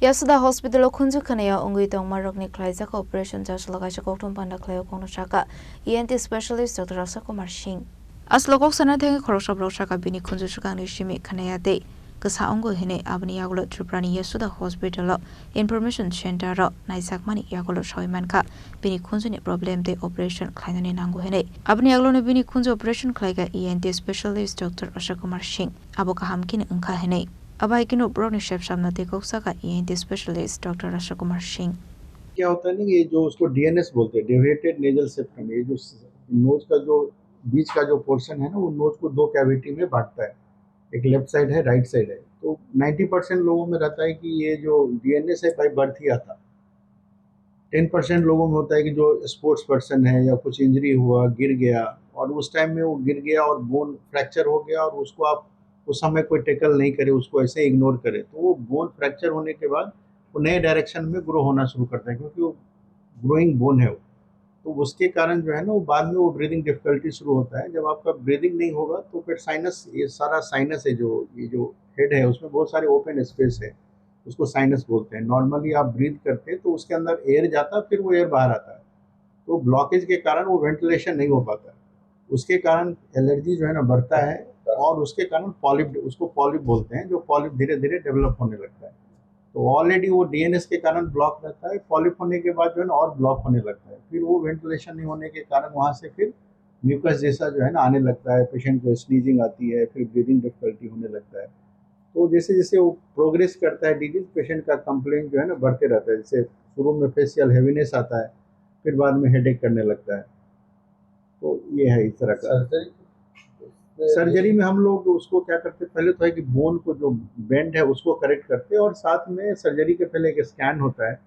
Yasuda hospital khunju khanaya ongui tong marok ni khlaija ka operation charge laga cha kokthom panda khlayo kono chaka ENT specialist Dr. Rasa Kumar Singh aslogok sana theng khorosha brosha ka bini khunju chukang ni shimi khanaya de kasa ongo hine abni yagulo Triprani Yasuda hospital information center ro naisak mani yagulo shoiman ka bini khunju ni problem de operation khlaina ni nango hine abni yagulo ni bini khunju operation khlaiga ENT specialist Dr. Rasa Kumar Singh aboka hamkin angkha hine अबाई किनो ब्रोनी chef सामने देखो सका ENT specialist doctor रशा Kumar Singh क्या होता है ना कि ये जो उसको डीएनएस बोलते हैं, डेविएटेड नेजल सेप्टम, ये जो नोज का जो बीच का जो पोर्शन है ना, वो नोज को दो कैविटी में बांटता है, एक लेफ्ट साइड है, राइट साइड है। तो 90% लोगों में रहता है कि ये जो डीएनएस है बाई बर्थ ही आता। 10% लोगों में होता है कि जो स्पोर्ट्स पर्सन है या कुछ इंजरी हुआ, गिर गया और उस टाइम में वो गिर गया और बोन फ्रैक्चर हो गया और उसको आप उस समय कोई टेकल नहीं करे, उसको ऐसे इग्नोर करे, तो वो बोन फ्रैक्चर होने के बाद वो नए डायरेक्शन में ग्रो होना शुरू करता है, क्योंकि वो ग्रोइंग बोन है वो। तो उसके कारण जो है ना, वो बाद में वो ब्रीदिंग डिफिकल्टी शुरू होता है। जब आपका ब्रीदिंग नहीं होगा तो फिर साइनस, ये सारा साइनस है, जो ये जो हेड है उसमें बहुत सारे ओपन स्पेस है, उसको साइनस बोलते हैं। नॉर्मली आप ब्रीथ करते हैं तो उसके अंदर एयर जाता है, फिर वो एयर बाहर आता है, तो ब्लॉकेज के कारण वो वेंटिलेशन नहीं हो पाता है। उसके कारण एलर्जी जो है ना बढ़ता है और उसके कारण पॉलिप, उसको पॉलिप बोलते हैं, जो पॉलिप धीरे धीरे डेवलप होने लगता है। तो ऑलरेडी वो डीएनएस के कारण ब्लॉक रहता है, पॉलिप होने के बाद जो है ना और ब्लॉक होने लगता है, फिर वो वेंटिलेशन नहीं होने के कारण वहाँ से फिर म्यूकस जैसा जो है ना आने लगता है, पेशेंट को स्नीजिंग आती है, फिर ब्रीदिंग डिफिकल्टी होने लगता है। तो जैसे जैसे वो प्रोग्रेस करता है डिजीज, पेशेंट का कंप्लेन जो है ना बढ़ते रहता है। जैसे शुरू में फेशियल हैवीनेस आता है, फिर बाद में हेडेक करने लगता है। तो ये है इस तरह का। सर्जरी में हम लोग उसको क्या करते हैं, पहले तो है कि बोन को जो बेंड है उसको करेक्ट करते हैं, और साथ में सर्जरी के पहले एक स्कैन होता है,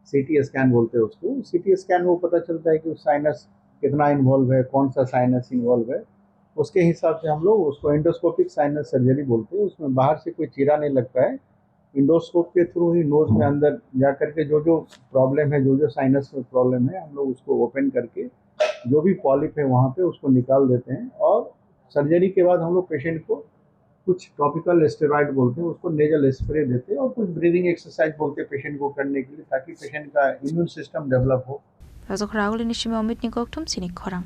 सीटी स्कैन बोलते हैं उसको। सीटी स्कैन में वो पता चलता है कि साइनस कितना इन्वॉल्व है, कौन सा साइनस इन्वॉल्व है, उसके हिसाब से हम लोग उसको एंडोस्कोपिक साइनस सर्जरी बोलते हैं। उसमें बाहर से कोई चीरा नहीं लगता है, इंडोस्कोप के थ्रू ही नोज में अंदर जा करके जो जो प्रॉब्लम है, जो जो साइनस में प्रॉब्लम है, हम लोग उसको ओपन करके जो भी पॉलिप है वहाँ पे उसको निकाल देते हैं। और सर्जरी के बाद हम लोग पेशेंट को कुछ टॉपिकल स्टेरॉइड बोलते हैं, उसको नेजल स्प्रे देते हैं, और कुछ ब्रीदिंग एक्सरसाइज बोलते हैं पेशेंट को करने के लिए, ताकि पेशेंट का इम्यून सिस्टम डेवलप हो। राजख राहुल निशिमा अमित निकोक्टम सिनिक खरांग